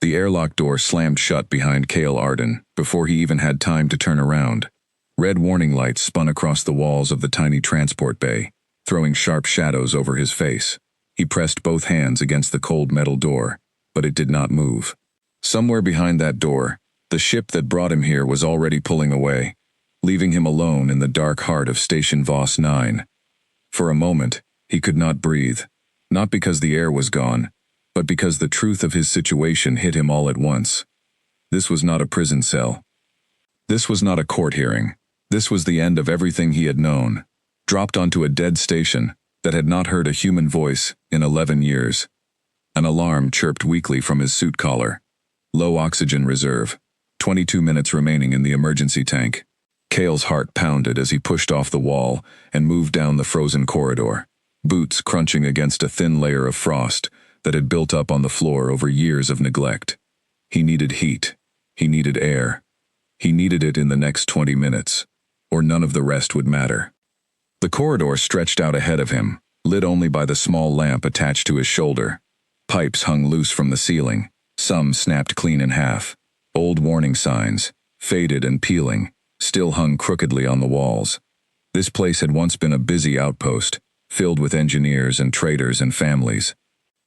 The airlock door slammed shut behind Cale Arden before he even had time to turn around. Red warning lights spun across the walls of the tiny transport bay, throwing sharp shadows over his face. He pressed both hands against the cold metal door, but it did not move. Somewhere behind that door, the ship that brought him here was already pulling away, leaving him alone in the dark heart of Station Voss 9. For a moment, he could not breathe, not because the air was gone, but because the truth of his situation hit him all at once. This was not a prison cell. This was not a court hearing. This was the end of everything he had known, dropped onto a dead station that had not heard a human voice in 11 years. An alarm chirped weakly from his suit collar. Low oxygen reserve. 22 minutes remaining in the emergency tank. Cale's heart pounded as he pushed off the wall and moved down the frozen corridor, boots crunching against a thin layer of frost that had built up on the floor over years of neglect. He needed heat. He needed air. He needed it in the next 20 minutes, or none of the rest would matter. The corridor stretched out ahead of him, lit only by the small lamp attached to his shoulder. Pipes hung loose from the ceiling, some snapped clean in half. Old warning signs, faded and peeling, still hung crookedly on the walls. This place had once been a busy outpost, filled with engineers and traders and families.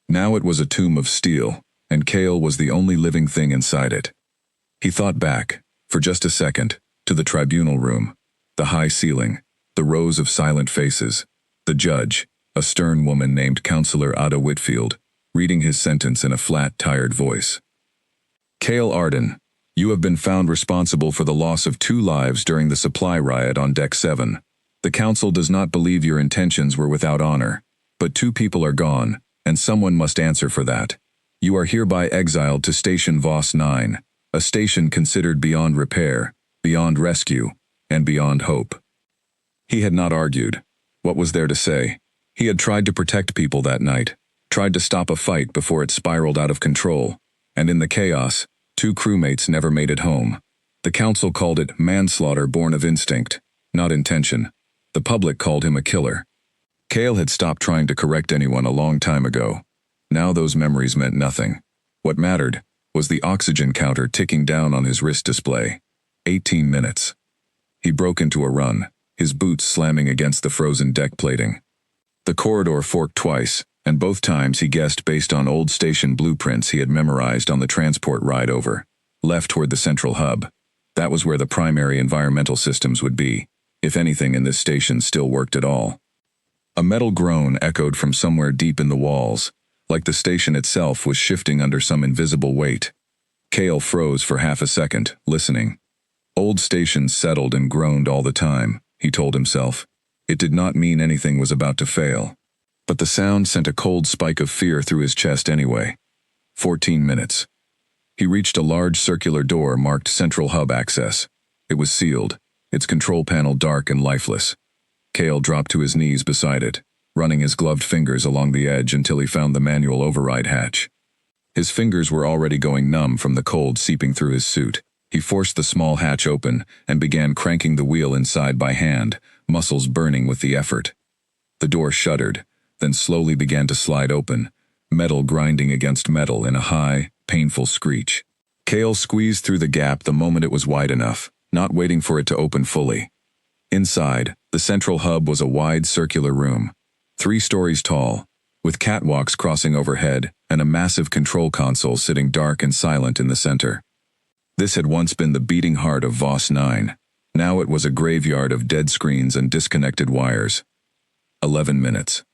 Now it was a tomb of steel, and Cale was the only living thing inside it. He thought back, for just a second, to the tribunal room, the high ceiling, the rows of silent faces, the judge, a stern woman named Counselor Ada Whitfield, reading his sentence in a flat, tired voice. Cale Arden, you have been found responsible for the loss of 2 lives during the supply riot on Deck 7. The Council does not believe your intentions were without honor, but 2 people are gone, and someone must answer for that. You are hereby exiled to Station Voss 9, a station considered beyond repair, beyond rescue, and beyond hope. He had not argued. What was there to say? He had tried to protect people that night, tried to stop a fight before it spiraled out of control, and in the chaos, 2 crewmates never made it home. The Council called it manslaughter born of instinct, not intention. The public called him a killer. Cale had stopped trying to correct anyone a long time ago. Now those memories meant nothing. What mattered was the oxygen counter ticking down on his wrist display. 18 minutes. He broke into a run, his boots slamming against the frozen deck plating. The corridor forked twice, and both times he guessed based on old station blueprints he had memorized on the transport ride over. Left toward the central hub. That was where the primary environmental systems would be, if anything in this station still worked at all. A metal groan echoed from somewhere deep in the walls, like the station itself was shifting under some invisible weight. Cale froze for half a second, listening. Old stations settled and groaned all the time, he told himself. It did not mean anything was about to fail. But the sound sent a cold spike of fear through his chest anyway. 14 minutes. He reached a large circular door marked Central Hub Access. It was sealed, its control panel dark and lifeless. Cale dropped to his knees beside it, running his gloved fingers along the edge until he found the manual override hatch. His fingers were already going numb from the cold seeping through his suit. He forced the small hatch open and began cranking the wheel inside by hand, muscles burning with the effort. The door shuddered, then slowly began to slide open, metal grinding against metal in a high, painful screech. Cale squeezed through the gap the moment it was wide enough, not waiting for it to open fully. Inside, the central hub was a wide circular room, 3 stories tall, with catwalks crossing overhead and a massive control console sitting dark and silent in the center. This had once been the beating heart of Voss 9. Now it was a graveyard of dead screens and disconnected wires. 11 minutes.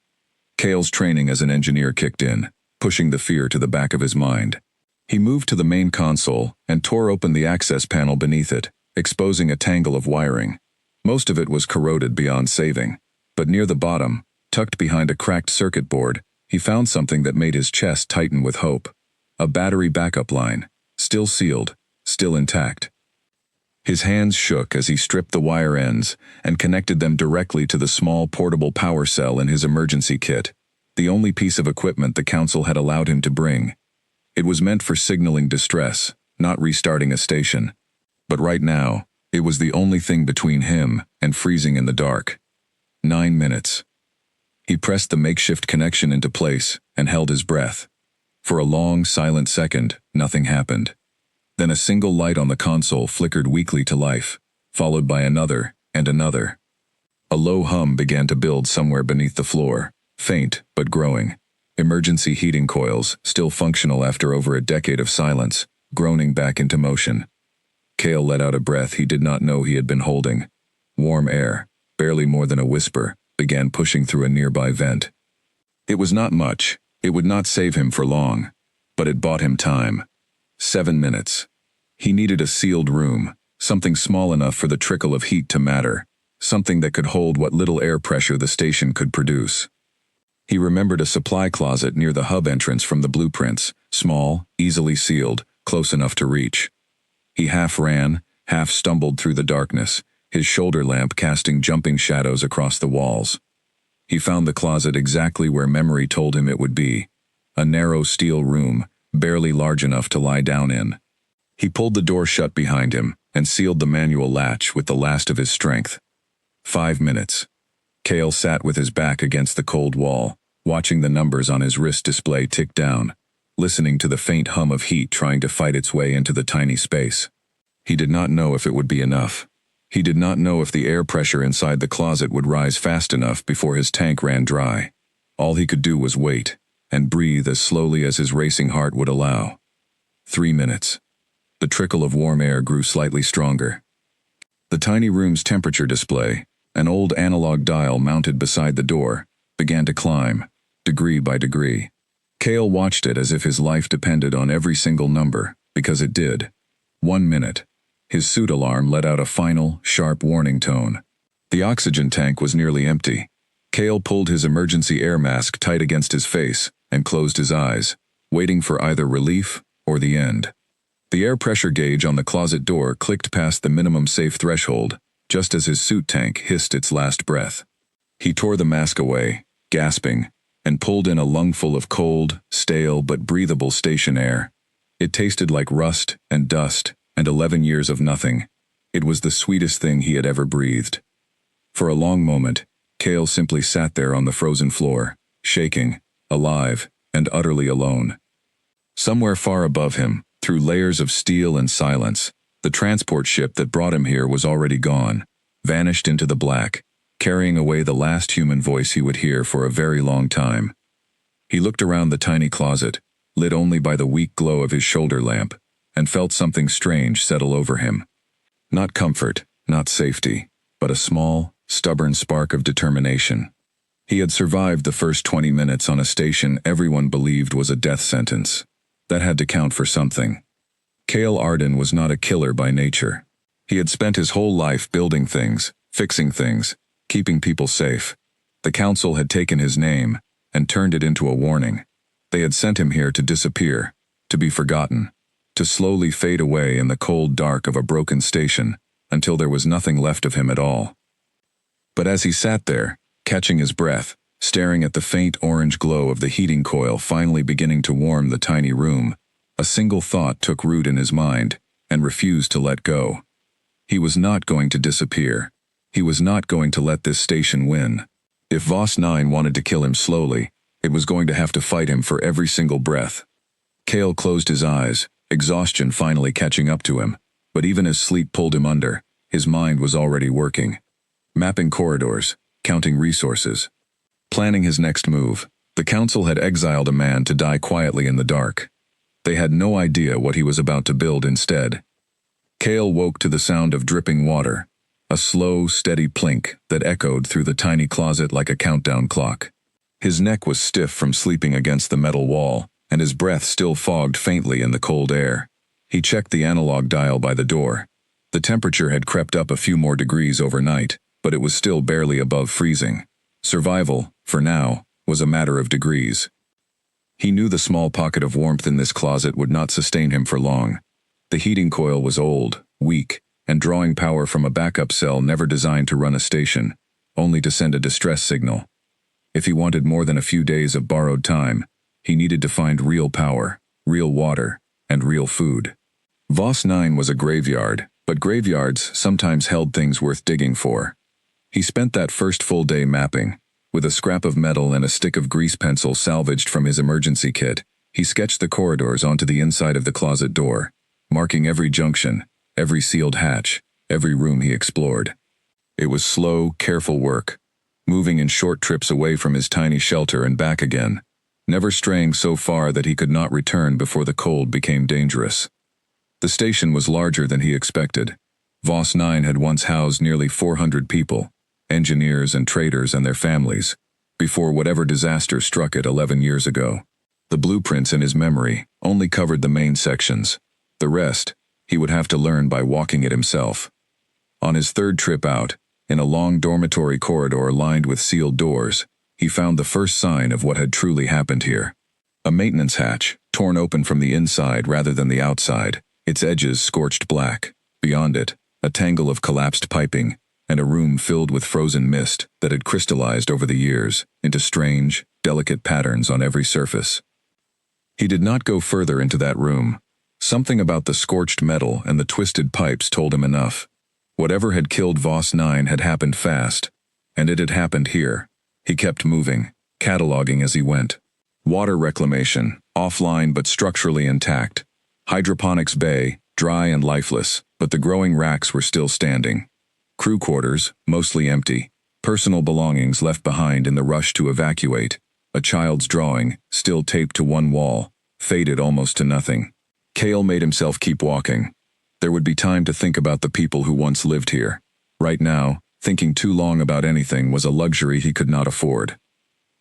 Cale's training as an engineer kicked in, pushing the fear to the back of his mind. He moved to the main console and tore open the access panel beneath it, exposing a tangle of wiring. Most of it was corroded beyond saving, but near the bottom, tucked behind a cracked circuit board, he found something that made his chest tighten with hope. A battery backup line, still sealed, still intact. His hands shook as he stripped the wire ends and connected them directly to the small portable power cell in his emergency kit, the only piece of equipment the Council had allowed him to bring. It was meant for signaling distress, not restarting a station. But right now, it was the only thing between him and freezing in the dark. 9 minutes. He pressed the makeshift connection into place and held his breath. For a long, silent second, nothing happened. Then a single light on the console flickered weakly to life, followed by another and another. A low hum began to build somewhere beneath the floor, faint but growing. Emergency heating coils, still functional after over a decade of silence, groaning back into motion. Cale let out a breath he did not know he had been holding. Warm air, barely more than a whisper, began pushing through a nearby vent. It was not much, it would not save him for long, but it bought him time. 7 minutes. He needed a sealed room, something small enough for the trickle of heat to matter, something that could hold what little air pressure the station could produce. He remembered a supply closet near the hub entrance from the blueprints, small, easily sealed, close enough to reach. He half ran, half stumbled through the darkness, his shoulder lamp casting jumping shadows across the walls. He found the closet exactly where memory told him it would be, a narrow steel room, barely large enough to lie down in. He pulled the door shut behind him and sealed the manual latch with the last of his strength. 5 minutes. Cale sat with his back against the cold wall, watching the numbers on his wrist display tick down, listening to the faint hum of heat trying to fight its way into the tiny space. He did not know if it would be enough. He did not know if the air pressure inside the closet would rise fast enough before his tank ran dry. All he could do was wait, and breathe as slowly as his racing heart would allow. 3 minutes. The trickle of warm air grew slightly stronger. The tiny room's temperature display, an old analog dial mounted beside the door, began to climb, degree by degree. Cale watched it as if his life depended on every single number, because it did. 1 minute. His suit alarm let out a final, sharp warning tone. The oxygen tank was nearly empty. Cale pulled his emergency air mask tight against his face and closed his eyes, waiting for either relief or the end. The air pressure gauge on the closet door clicked past the minimum safe threshold, just as his suit tank hissed its last breath. He tore the mask away, gasping, and pulled in a lungful of cold, stale but breathable station air. It tasted like rust and dust and 11 years of nothing. It was the sweetest thing he had ever breathed. For a long moment, Cale simply sat there on the frozen floor, shaking, alive, and utterly alone. Somewhere far above him, through layers of steel and silence, the transport ship that brought him here was already gone, vanished into the black, carrying away the last human voice he would hear for a very long time. He looked around the tiny closet, lit only by the weak glow of his shoulder lamp, and felt something strange settle over him. Not comfort, not safety, but a small, stubborn spark of determination. He had survived the first 20 minutes on a station everyone believed was a death sentence. That had to count for something. Cale Arden was not a killer by nature. He had spent his whole life building things, fixing things, keeping people safe. The council had taken his name and turned it into a warning. They had sent him here to disappear, to be forgotten, to slowly fade away in the cold dark of a broken station until there was nothing left of him at all. But as he sat there, catching his breath, staring at the faint orange glow of the heating coil finally beginning to warm the tiny room, a single thought took root in his mind and refused to let go. He was not going to disappear. He was not going to let this station win. If Voss 9 wanted to kill him slowly, it was going to have to fight him for every single breath. Cale closed his eyes, exhaustion finally catching up to him, but even as sleep pulled him under, his mind was already working. Mapping corridors, counting resources, planning his next move. The council had exiled a man to die quietly in the dark. They had no idea what he was about to build instead. Cale woke to the sound of dripping water, a slow, steady plink that echoed through the tiny closet like a countdown clock. His neck was stiff from sleeping against the metal wall, and his breath still fogged faintly in the cold air. He checked the analog dial by the door. The temperature had crept up a few more degrees overnight, but it was still barely above freezing. Survival, for now, was a matter of degrees. He knew the small pocket of warmth in this closet would not sustain him for long. The heating coil was old, weak, and drawing power from a backup cell never designed to run a station, only to send a distress signal. If he wanted more than a few days of borrowed time, he needed to find real power, real water, and real food. Voss 9 was a graveyard, but graveyards sometimes held things worth digging for. He spent that first full day mapping. With a scrap of metal and a stick of grease pencil salvaged from his emergency kit, He sketched the corridors onto the inside of the closet door, marking every junction, every sealed hatch, every room he explored. It was slow, careful work, moving in short trips away from his tiny shelter and back again, never straying so far that he could not return before the cold became dangerous. The station was larger than he expected. Voss 9 had once housed nearly 400 people, engineers and traders and their families, before whatever disaster struck it 11 years ago. The blueprints in his memory only covered the main sections. The rest, he would have to learn by walking it himself. On his third trip out, in a long dormitory corridor lined with sealed doors, he found the first sign of what had truly happened here. A maintenance hatch, torn open from the inside rather than the outside, its edges scorched black. Beyond it, a tangle of collapsed piping, and a room filled with frozen mist that had crystallized over the years into strange, delicate patterns on every surface. He did not go further into that room. Something about the scorched metal and the twisted pipes told him enough. Whatever had killed Voss 9 had happened fast, and it had happened here. He kept moving, cataloging as he went. Water reclamation, offline but structurally intact. Hydroponics bay, dry and lifeless, but the growing racks were still standing. Crew quarters, mostly empty. Personal belongings left behind in the rush to evacuate. A child's drawing, still taped to one wall, faded almost to nothing. Cale made himself keep walking. There would be time to think about the people who once lived here. Right now, thinking too long about anything was a luxury he could not afford.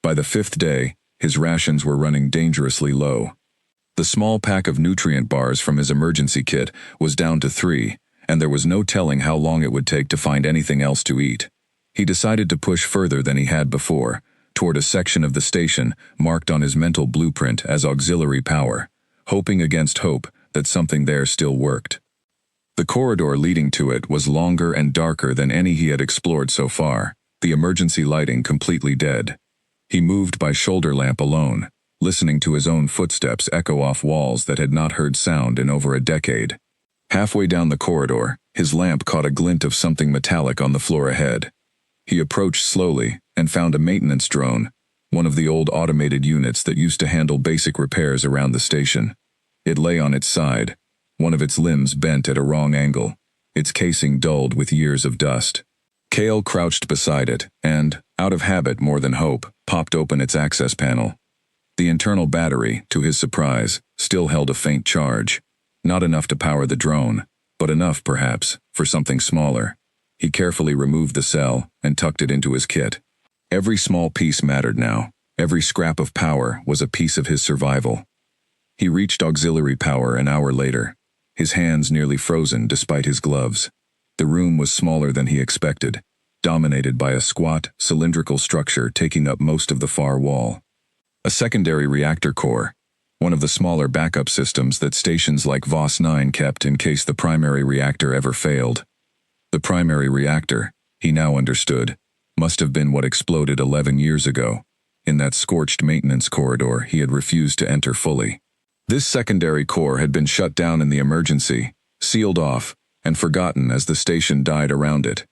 By the fifth day, his rations were running dangerously low. The small pack of nutrient bars from his emergency kit was down to 3, and there was no telling how long it would take to find anything else to eat. He decided to push further than he had before, toward a section of the station marked on his mental blueprint as auxiliary power, hoping against hope that something there still worked. The corridor leading to it was longer and darker than any he had explored so far, the emergency lighting completely dead. He moved by shoulder lamp alone, listening to his own footsteps echo off walls that had not heard sound in over a decade. Halfway down the corridor, his lamp caught a glint of something metallic on the floor ahead. He approached slowly and found a maintenance drone, one of the old automated units that used to handle basic repairs around the station. It lay on its side, one of its limbs bent at a wrong angle, its casing dulled with years of dust. Cale crouched beside it and, out of habit more than hope, popped open its access panel. The internal battery, to his surprise, still held a faint charge. Not enough to power the drone, but enough, perhaps, for something smaller. He carefully removed the cell and tucked it into his kit. Every small piece mattered now. Every scrap of power was a piece of his survival. He reached auxiliary power an hour later, his hands nearly frozen despite his gloves. The room was smaller than he expected, dominated by a squat, cylindrical structure taking up most of the far wall. A secondary reactor core, one of the smaller backup systems that stations like Voss 9 kept in case the primary reactor ever failed. The primary reactor, he now understood, must have been what exploded 11 years ago, in that scorched maintenance corridor he had refused to enter fully. This secondary core had been shut down in the emergency, sealed off, and forgotten as the station died around it.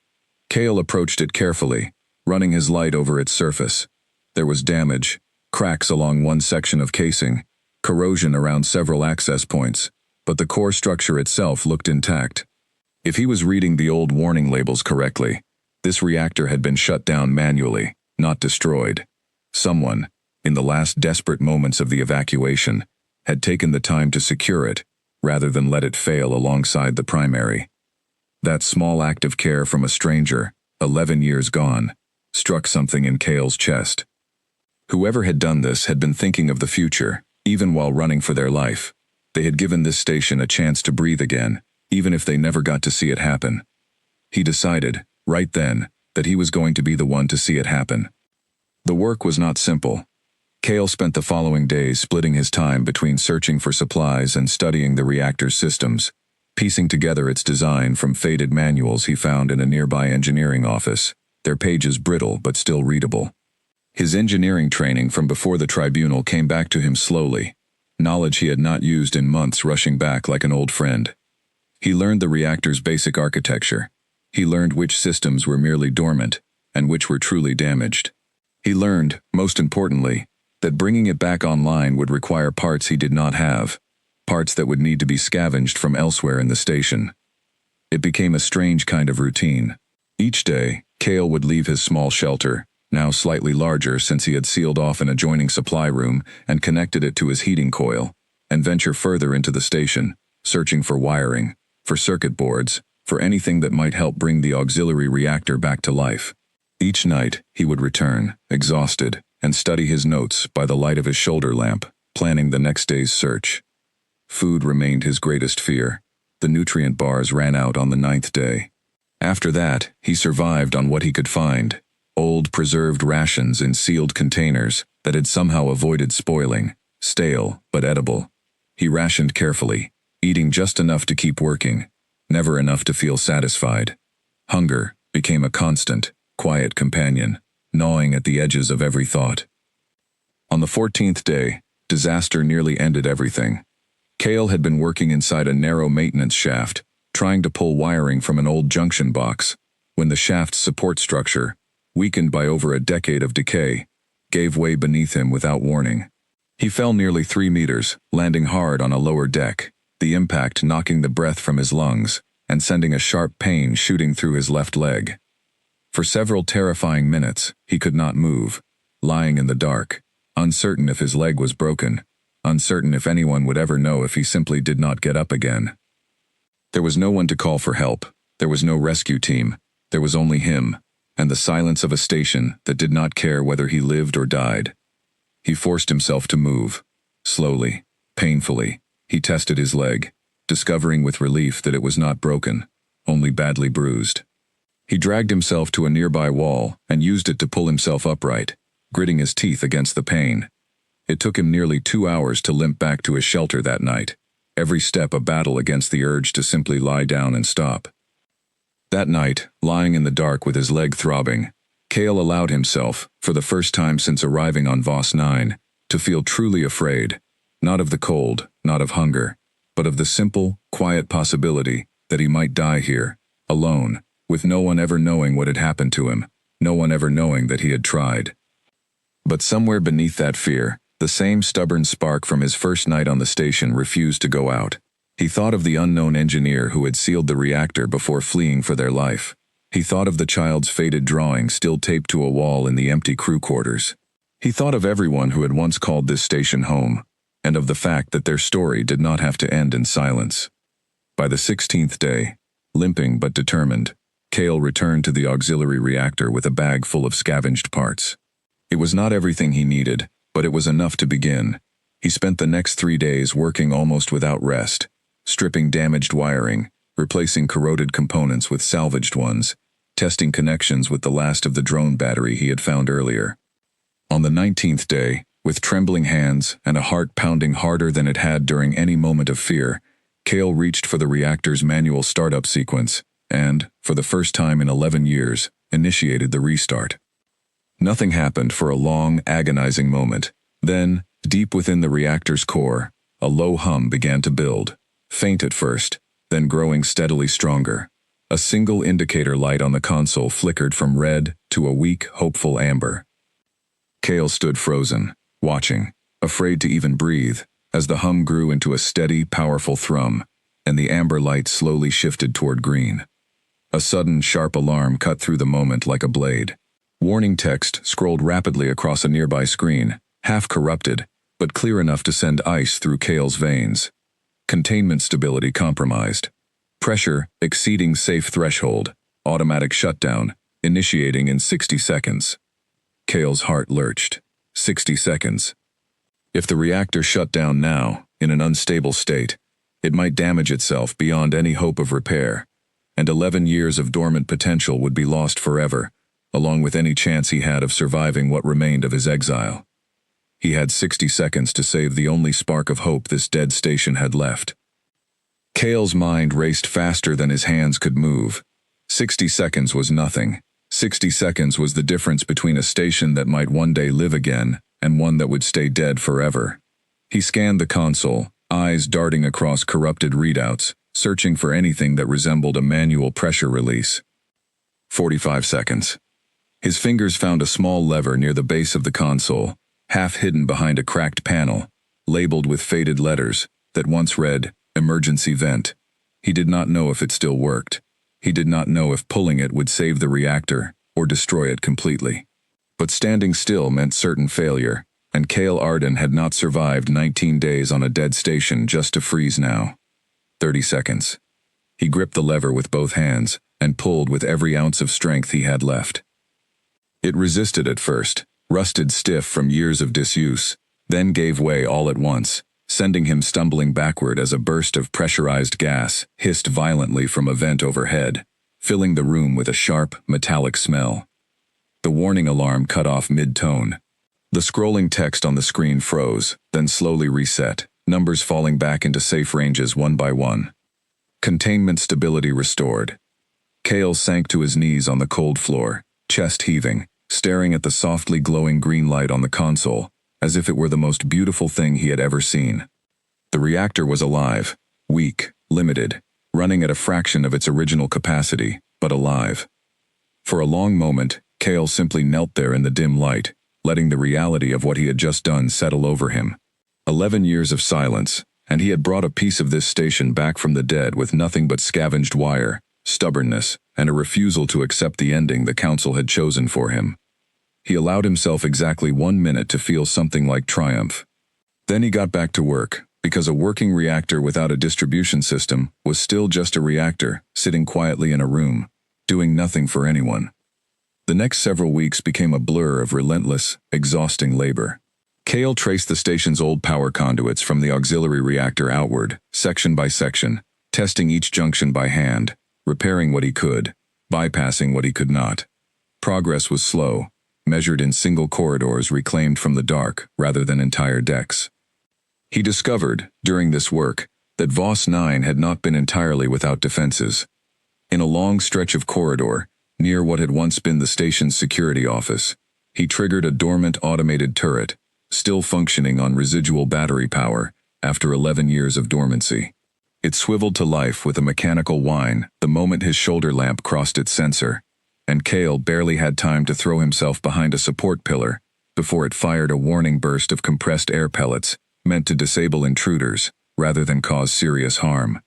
Cale approached it carefully, running his light over its surface. There was damage, cracks along one section of casing, corrosion around several access points, but the core structure itself looked intact. If he was reading the old warning labels correctly, this reactor had been shut down manually, not destroyed. Someone, in the last desperate moments of the evacuation, had taken the time to secure it, rather than let it fail alongside the primary. That small act of care from a stranger, 11 years gone, struck something in Cale's chest. Whoever had done this had been thinking of the future, even while running for their life. They had given this station a chance to breathe again, even if they never got to see it happen. He decided, right then, that he was going to be the one to see it happen. The work was not simple. Cale spent the following days splitting his time between searching for supplies and studying the reactor's systems, piecing together its design from faded manuals he found in a nearby engineering office, their pages brittle but still readable. His engineering training from before the tribunal came back to him slowly, knowledge he had not used in months rushing back like an old friend. He learned the reactor's basic architecture. He learned which systems were merely dormant, and which were truly damaged. He learned, most importantly, that bringing it back online would require parts he did not have, parts that would need to be scavenged from elsewhere in the station. It became a strange kind of routine. Each day, Kale would leave his small shelter, now slightly larger since he had sealed off an adjoining supply room and connected it to his heating coil, and venture further into the station, searching for wiring, for circuit boards, for anything that might help bring the auxiliary reactor back to life. Each night, he would return, exhausted, and study his notes by the light of his shoulder lamp, planning the next day's search. Food remained his greatest fear. The nutrient bars ran out on the 9th day. After that, he survived on what he could find, old preserved rations in sealed containers that had somehow avoided spoiling, stale but edible. He rationed carefully, eating just enough to keep working, never enough to feel satisfied. Hunger became a constant, quiet companion, gnawing at the edges of every thought. On the 14th day, disaster nearly ended everything. Kale had been working inside a narrow maintenance shaft, trying to pull wiring from an old junction box, when the shaft's support structure, weakened by over a decade of decay, gave way beneath him without warning. He fell nearly 3 meters, landing hard on a lower deck, the impact knocking the breath from his lungs and sending a sharp pain shooting through his left leg. For several terrifying minutes, he could not move, lying in the dark, uncertain if his leg was broken, uncertain if anyone would ever know if he simply did not get up again. There was no one to call for help. There was no rescue team. There was only him, and the silence of a station that did not care whether he lived or died. He forced himself to move. Slowly, painfully, he tested his leg, discovering with relief that it was not broken, only badly bruised. He dragged himself to a nearby wall and used it to pull himself upright, gritting his teeth against the pain. It took him nearly 2 hours to limp back to his shelter that night, every step a battle against the urge to simply lie down and stop. That night, lying in the dark with his leg throbbing, Kale allowed himself, for the first time since arriving on Voss 9, to feel truly afraid, not of the cold, not of hunger, but of the simple, quiet possibility that he might die here, alone, with no one ever knowing what had happened to him, no one ever knowing that he had tried. But somewhere beneath that fear, the same stubborn spark from his first night on the station refused to go out. He thought of the unknown engineer who had sealed the reactor before fleeing for their life. He thought of the child's faded drawing still taped to a wall in the empty crew quarters. He thought of everyone who had once called this station home, and of the fact that their story did not have to end in silence. By the 16th day, limping but determined, Kale returned to the auxiliary reactor with a bag full of scavenged parts. It was not everything he needed, but it was enough to begin. He spent the next 3 days working almost without rest, stripping damaged wiring, replacing corroded components with salvaged ones, testing connections with the last of the drone battery he had found earlier. On the 19th day, with trembling hands and a heart pounding harder than it had during any moment of fear, Kale reached for the reactor's manual startup sequence and, for the first time in 11 years, initiated the restart. Nothing happened for a long, agonizing moment. Then, deep within the reactor's core, a low hum began to build, faint at first, then growing steadily stronger. A single indicator light on the console flickered from red to a weak, hopeful amber. Kale stood frozen, watching, afraid to even breathe, as the hum grew into a steady, powerful thrum, and the amber light slowly shifted toward green. A sudden, sharp alarm cut through the moment like a blade. Warning text scrolled rapidly across a nearby screen, half corrupted, but clear enough to send ice through Kale's veins. Containment stability compromised. Pressure exceeding safe threshold. Automatic shutdown, initiating in 60 seconds. Kale's heart lurched. 60 seconds. If the reactor shut down now, in an unstable state, it might damage itself beyond any hope of repair, and 11 years of dormant potential would be lost forever, along with any chance he had of surviving what remained of his exile. He had 60 seconds to save the only spark of hope this dead station had left. Kale's mind raced faster than his hands could move. 60 seconds was nothing. 60 seconds was the difference between a station that might one day live again and one that would stay dead forever. He scanned the console, eyes darting across corrupted readouts, searching for anything that resembled a manual pressure release. 45 seconds. His fingers found a small lever near the base of the console, half hidden behind a cracked panel, labeled with faded letters, that once read, "Emergency Vent." He did not know if it still worked. He did not know if pulling it would save the reactor, or destroy it completely. But standing still meant certain failure, and Cale Arden had not survived 19 days on a dead station just to freeze now. 30 seconds. He gripped the lever with both hands, and pulled with every ounce of strength he had left. It resisted at first, rusted stiff from years of disuse, then gave way all at once, sending him stumbling backward as a burst of pressurized gas hissed violently from a vent overhead, filling the room with a sharp, metallic smell. The warning alarm cut off mid-tone. The scrolling text on the screen froze, then slowly reset, numbers falling back into safe ranges one by one. Containment stability restored. Cale sank to his knees on the cold floor, chest heaving, staring at the softly glowing green light on the console, as if it were the most beautiful thing he had ever seen. The reactor was alive, weak, limited, running at a fraction of its original capacity, but alive. For a long moment, Cale simply knelt there in the dim light, letting the reality of what he had just done settle over him. 11 years of silence, and he had brought a piece of this station back from the dead with nothing but scavenged wire, stubbornness, and a refusal to accept the ending the council had chosen for him. He allowed himself exactly 1 minute to feel something like triumph. Then he got back to work, because a working reactor without a distribution system was still just a reactor, sitting quietly in a room, doing nothing for anyone. The next several weeks became a blur of relentless, exhausting labor. Cale traced the station's old power conduits from the auxiliary reactor outward, section by section, testing each junction by hand, repairing what he could, bypassing what he could not. Progress was slow, measured in single corridors reclaimed from the dark rather than entire decks. He discovered, during this work, that Voss 9 had not been entirely without defenses. In a long stretch of corridor, near what had once been the station's security office, he triggered a dormant automated turret, still functioning on residual battery power after 11 years of dormancy. It swiveled to life with a mechanical whine the moment his shoulder lamp crossed its sensor, and Cale barely had time to throw himself behind a support pillar before it fired a warning burst of compressed air pellets meant to disable intruders rather than cause serious harm.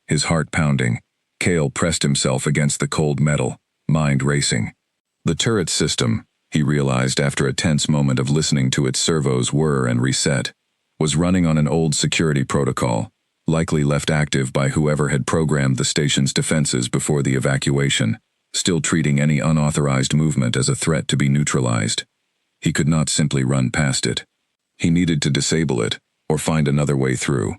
His heart pounding, Cale pressed himself against the cold metal, mind racing. The turret system, he realized after a tense moment of listening to its servos whir and reset, was running on an old security protocol, likely left active by whoever had programmed the station's defenses before the evacuation, still treating any unauthorized movement as a threat to be neutralized. He could not simply run past it. He needed to disable it, or find another way through.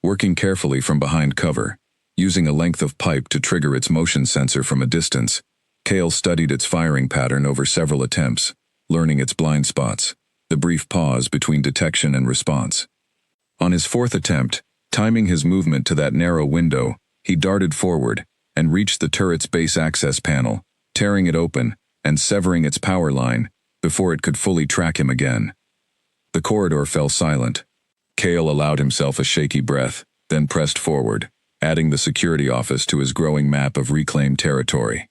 Working carefully from behind cover, using a length of pipe to trigger its motion sensor from a distance, Cale studied its firing pattern over several attempts, learning its blind spots, the brief pause between detection and response. On his fourth attempt, timing his movement to that narrow window, he darted forward and reached the turret's base access panel, tearing it open and severing its power line before it could fully track him again. The corridor fell silent. Cale allowed himself a shaky breath, then pressed forward, adding the security office to his growing map of reclaimed territory.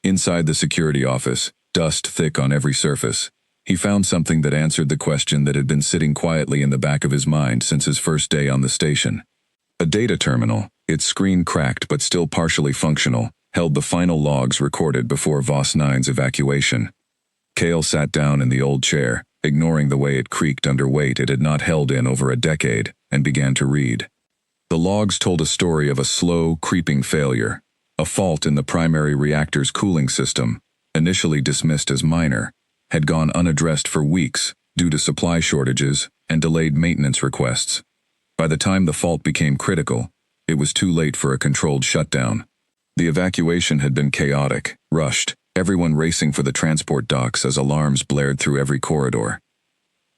Inside the security office, dust thick on every surface, he found something that answered the question that had been sitting quietly in the back of his mind since his first day on the station. A data terminal, its screen cracked but still partially functional, held the final logs recorded before Voss 9's evacuation. Cale sat down in the old chair, ignoring the way it creaked under weight it had not held in over a decade, and began to read. The logs told a story of a slow, creeping failure. A fault in the primary reactor's cooling system, initially dismissed as minor, had gone unaddressed for weeks due to supply shortages and delayed maintenance requests. By the time the fault became critical, it was too late for a controlled shutdown. The evacuation had been chaotic, rushed, everyone racing for the transport docks as alarms blared through every corridor.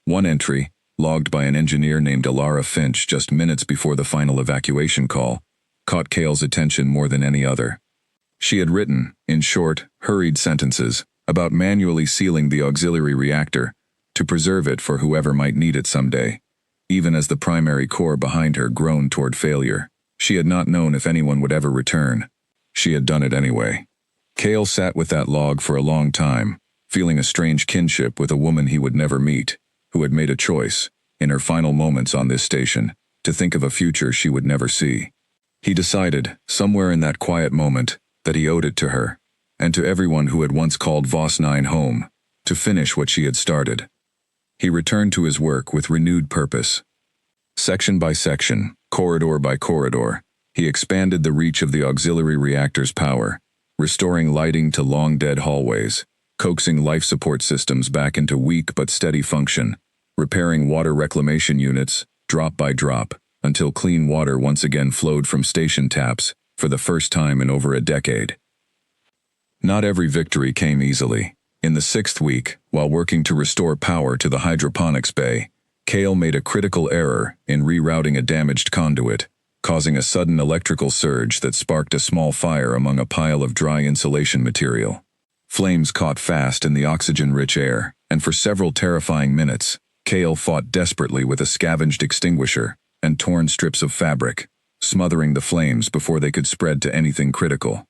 One entry, logged by an engineer named Alara Finch just minutes before the final evacuation call, caught Cale's attention more than any other. She had written, in short, hurried sentences, about manually sealing the auxiliary reactor to preserve it for whoever might need it someday, even as the primary core behind her groaned toward failure. She had not known if anyone would ever return. She had done it anyway. Cale sat with that log for a long time, feeling a strange kinship with a woman he would never meet, who had made a choice, in her final moments on this station, to think of a future she would never see. He decided, somewhere in that quiet moment, that he owed it to her, and to everyone who had once called Voss 9 home, to finish what she had started. He returned to his work with renewed purpose. Section by section, corridor by corridor, he expanded the reach of the auxiliary reactor's power, restoring lighting to long-dead hallways, coaxing life support systems back into weak but steady function, repairing water reclamation units, drop by drop, until clean water once again flowed from station taps, for the first time in over a decade. Not every victory came easily. In the 6th week, while working to restore power to the hydroponics bay, Kale made a critical error in rerouting a damaged conduit, causing a sudden electrical surge that sparked a small fire among a pile of dry insulation material. Flames caught fast in the oxygen-rich air, and for several terrifying minutes, Kale fought desperately with a scavenged extinguisher and torn strips of fabric, smothering the flames before they could spread to anything critical.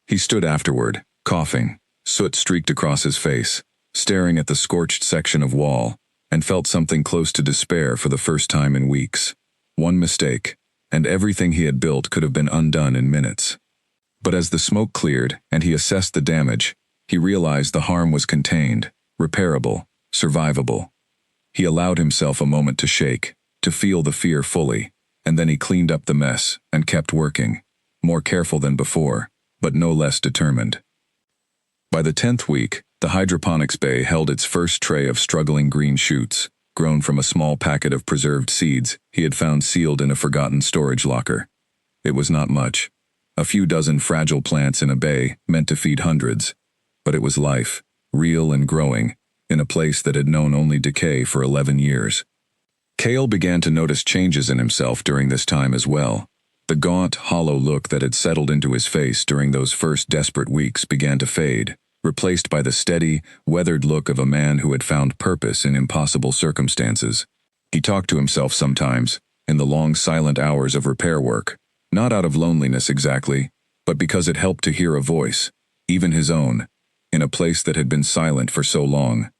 He stood afterward, coughing, soot streaked across his face, staring at the scorched section of wall, and felt something close to despair for the first time in weeks. One mistake, and everything he had built could have been undone in minutes. But as the smoke cleared and he assessed the damage, he realized the harm was contained, repairable, survivable. He allowed himself a moment to shake, to feel the fear fully, and then he cleaned up the mess and kept working, more careful than before, but no less determined. By the 10th week, the hydroponics bay held its first tray of struggling green shoots, grown from a small packet of preserved seeds he had found sealed in a forgotten storage locker. It was not much, a few dozen fragile plants in a bay meant to feed hundreds, but it was life, real and growing, in a place that had known only decay for 11 years. Kale began to notice changes in himself during this time as well. The gaunt, hollow look that had settled into his face during those first desperate weeks began to fade, replaced by the steady, weathered look of a man who had found purpose in impossible circumstances. He talked to himself sometimes, in the long silent hours of repair work, not out of loneliness exactly, but because it helped to hear a voice, even his own, in a place that had been silent for so long.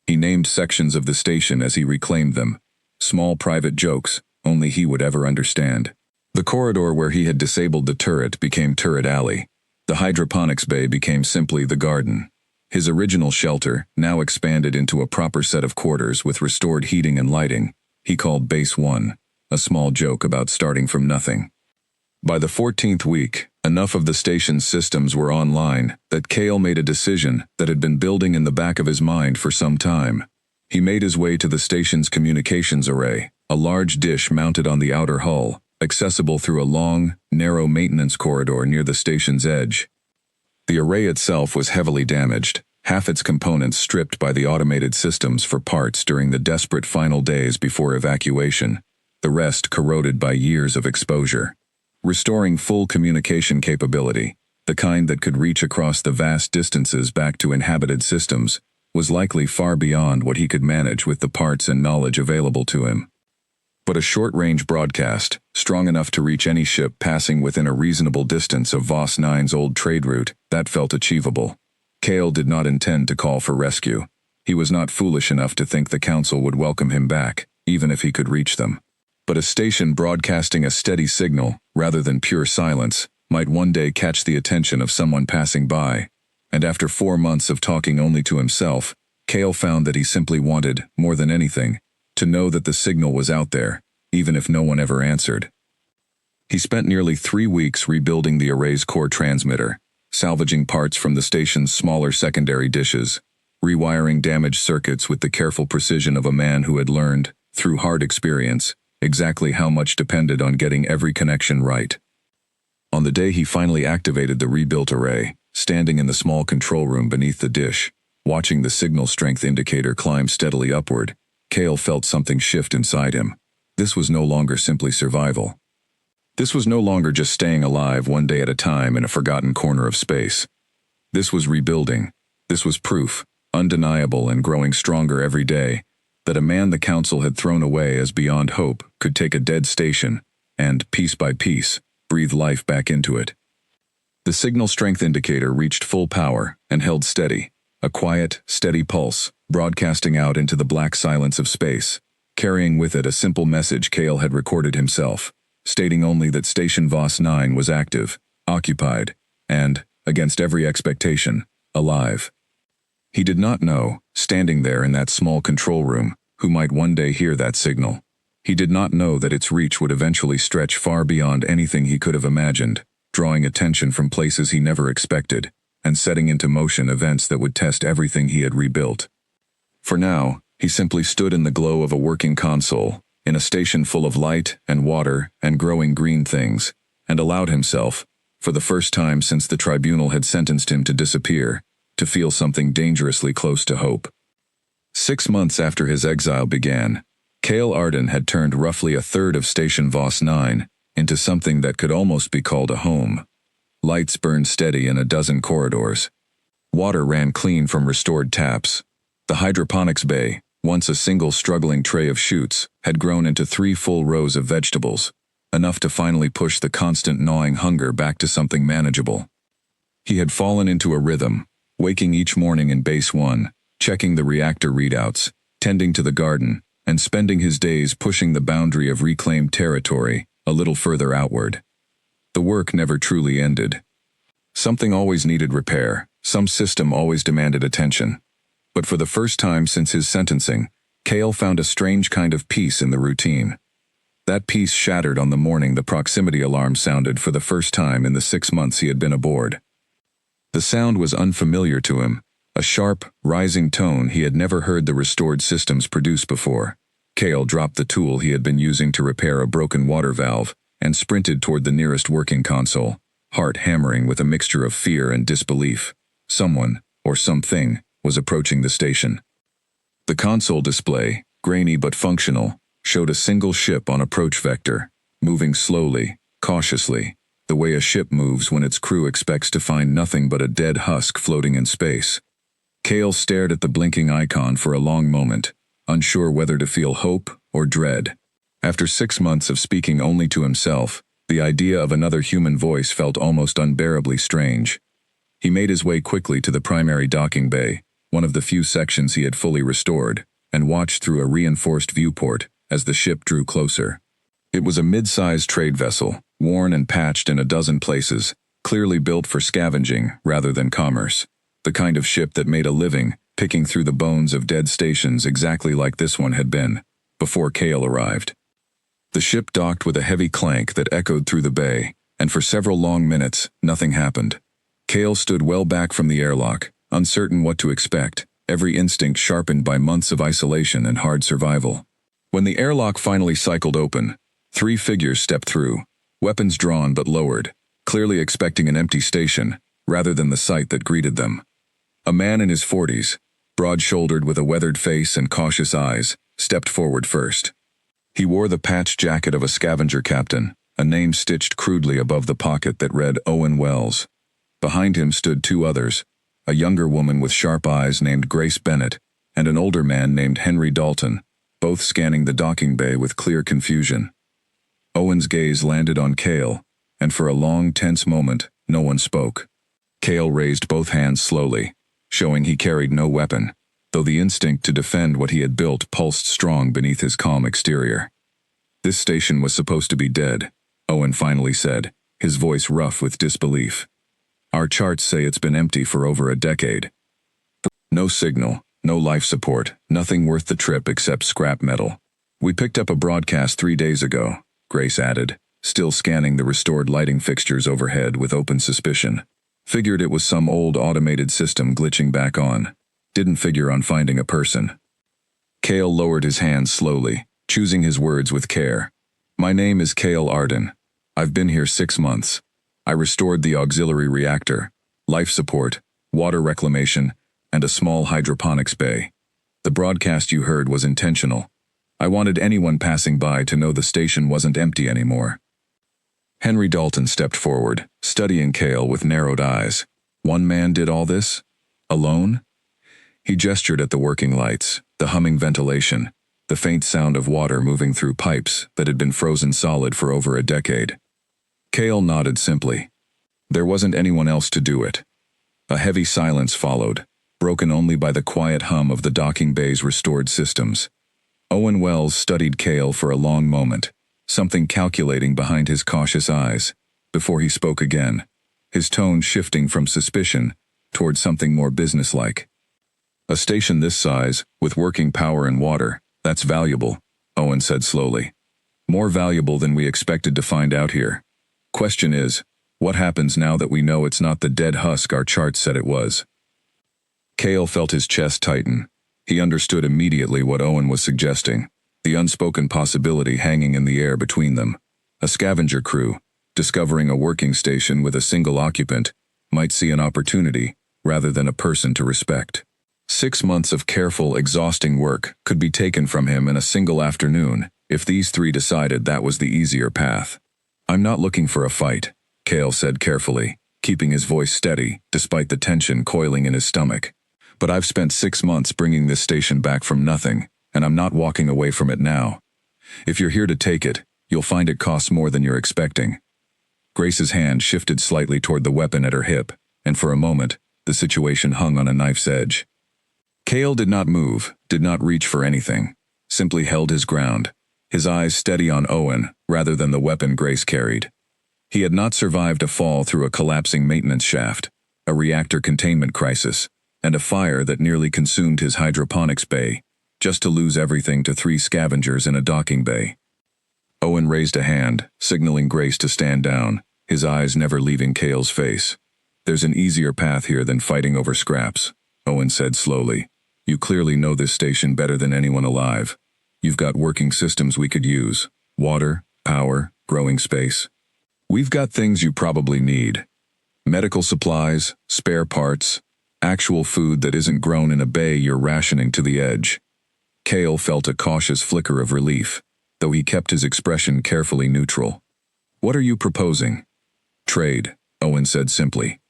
He named sections of the station as he reclaimed them, small private jokes only he would ever understand. The corridor where he had disabled the turret became Turret Alley. The hydroponics bay became simply the garden. His original shelter, now expanded into a proper set of quarters with restored heating and lighting, he called Base 1, a small joke about starting from nothing. By the 14th week, enough of the station's systems were online that Kale made a decision that had been building in the back of his mind for some time. He made his way to the station's communications array, a large dish mounted on the outer hull, accessible through a long, narrow maintenance corridor near the station's edge. The array itself was heavily damaged, half its components stripped by the automated systems for parts during the desperate final days before evacuation, the rest corroded by years of exposure. Restoring full communication capability, the kind that could reach across the vast distances back to inhabited systems, was likely far beyond what he could manage with the parts and knowledge available to him. But a short-range broadcast, strong enough to reach any ship passing within a reasonable distance of Voss 9's old trade route, that felt achievable. Kale did not intend to call for rescue. He was not foolish enough to think the Council would welcome him back, even if he could reach them. But a station broadcasting a steady signal, rather than pure silence, might one day catch the attention of someone passing by. And after 4 months of talking only to himself, Kale found that he simply wanted, more than anything, to know that the signal was out there, even if no one ever answered. He spent nearly 3 weeks rebuilding the array's core transmitter, salvaging parts from the station's smaller secondary dishes, rewiring damaged circuits with the careful precision of a man who had learned, through hard experience, exactly how much depended on getting every connection right. On the day he finally activated the rebuilt array, standing in the small control room beneath the dish, watching the signal strength indicator climb steadily upward, Kale felt something shift inside him. This was no longer simply survival. This was no longer just staying alive one day at a time in a forgotten corner of space. This was rebuilding. This was proof, undeniable and growing stronger every day, that a man the Council had thrown away as beyond hope could take a dead station and, piece by piece, breathe life back into it. The signal strength indicator reached full power and held steady, a quiet, steady pulse, broadcasting out into the black silence of space, carrying with it a simple message Kale had recorded himself, stating only that Station Voss 9 was active, occupied, and, against every expectation, alive. He did not know, standing there in that small control room, who might one day hear that signal. He did not know that its reach would eventually stretch far beyond anything he could have imagined, drawing attention from places he never expected, and setting into motion events that would test everything he had rebuilt. For now, he simply stood in the glow of a working console, in a station full of light and water and growing green things, and allowed himself, for the first time since the tribunal had sentenced him to disappear, to feel something dangerously close to hope. 6 months after his exile began, Kale Arden had turned roughly a third of Station Voss 9 into something that could almost be called a home. Lights burned steady in a dozen corridors. Water ran clean from restored taps. The hydroponics bay, once a single struggling tray of shoots, had grown into 3 full rows of vegetables, enough to finally push the constant gnawing hunger back to something manageable. He had fallen into a rhythm, waking each morning in Base 1, checking the reactor readouts, tending to the garden, and spending his days pushing the boundary of reclaimed territory a little further outward. The work never truly ended. Something always needed repair, some system always demanded attention. But for the first time since his sentencing, Kale found a strange kind of peace in the routine. That peace shattered on the morning the proximity alarm sounded for the first time in the 6 months he had been aboard. The sound was unfamiliar to him, a sharp, rising tone he had never heard the restored systems produce before. Kale dropped the tool he had been using to repair a broken water valve and sprinted toward the nearest working console, heart hammering with a mixture of fear and disbelief. Someone, or something, was approaching the station. The console display, grainy but functional, showed a single ship on approach vector, moving slowly, cautiously, the way a ship moves when its crew expects to find nothing but a dead husk floating in space. Kale stared at the blinking icon for a long moment, unsure whether to feel hope or dread. After 6 months of speaking only to himself, the idea of another human voice felt almost unbearably strange. He made his way quickly to the primary docking bay, one of the few sections he had fully restored, and watched through a reinforced viewport as the ship drew closer. It was a mid-sized trade vessel, worn and patched in a dozen places, clearly built for scavenging rather than commerce. The kind of ship that made a living, picking through the bones of dead stations exactly like this one had been, before Kale arrived. The ship docked with a heavy clank that echoed through the bay, and for several long minutes, nothing happened. Kale stood well back from the airlock, uncertain what to expect, every instinct sharpened by months of isolation and hard survival. When the airlock finally cycled open, 3 figures stepped through, weapons drawn but lowered, clearly expecting an empty station, rather than the sight that greeted them. A man in his 40s, broad-shouldered with a weathered face and cautious eyes, stepped forward first. He wore the patched jacket of a scavenger captain, a name stitched crudely above the pocket that read Owen Wells. Behind him stood 2 others, a younger woman with sharp eyes named Grace Bennett, and an older man named Henry Dalton, both scanning the docking bay with clear confusion. Owen's gaze landed on Kale, and for a long, tense moment, no one spoke. Kale raised both hands slowly, showing he carried no weapon, though the instinct to defend what he had built pulsed strong beneath his calm exterior. "This station was supposed to be dead," Owen finally said, his voice rough with disbelief. "Our charts say it's been empty for over a decade. No signal, no life support, nothing worth the trip except scrap metal. We picked up a broadcast 3 days ago," Grace added, still scanning the restored lighting fixtures overhead with open suspicion. "Figured it was some old automated system glitching back on. Didn't figure on finding a person." Kale lowered his hands slowly, choosing his words with care. "My name is Kale Arden. I've been here 6 months. I restored the auxiliary reactor, life support, water reclamation, and a small hydroponics bay. The broadcast you heard was intentional. I wanted anyone passing by to know the station wasn't empty anymore." Henry Dalton stepped forward, studying Kale with narrowed eyes. One man did all this? Alone? He gestured at the working lights, the humming ventilation, the faint sound of water moving through pipes that had been frozen solid for over a decade. Kale nodded simply. There wasn't anyone else to do it. A heavy silence followed. broken only by the quiet hum of the docking bay's restored systems. Owen Wells studied Cale for a long moment, something calculating behind his cautious eyes, before he spoke again, his tone shifting from suspicion toward something more businesslike. "A station this size, with working power and water, that's valuable," Owen said slowly. "More valuable than we expected to find out here. Question is, what happens now that we know it's not the dead husk our charts said it was?" Cale felt his chest tighten. He understood immediately what Owen was suggesting, the unspoken possibility hanging in the air between them. A scavenger crew, discovering a working station with a single occupant, might see an opportunity rather than a person to respect. 6 months of careful, exhausting work could be taken from him in a single afternoon if these three decided that was the easier path. "I'm not looking for a fight," Cale said carefully, keeping his voice steady despite the tension coiling in his stomach. "But I've spent 6 months bringing this station back from nothing, and I'm not walking away from it now. If you're here to take it, you'll find it costs more than you're expecting." Grace's hand shifted slightly toward the weapon at her hip, and for a moment, the situation hung on a knife's edge. Cale did not move, did not reach for anything, simply held his ground, his eyes steady on Owen rather than the weapon Grace carried. He had not survived a fall through a collapsing maintenance shaft, a reactor containment crisis, and a fire that nearly consumed his hydroponics bay, just to lose everything to 3 scavengers in a docking bay. Owen raised a hand, signaling Grace to stand down, his eyes never leaving Cale's face. "There's an easier path here than fighting over scraps," Owen said slowly. "You clearly know this station better than anyone alive. You've got working systems we could use. Water, power, growing space. We've got things you probably need. Medical supplies, spare parts, actual food that isn't grown in a bay you're rationing to the edge." Cale felt a cautious flicker of relief, though he kept his expression carefully neutral. "What are you proposing?" "Trade," Owen said simply.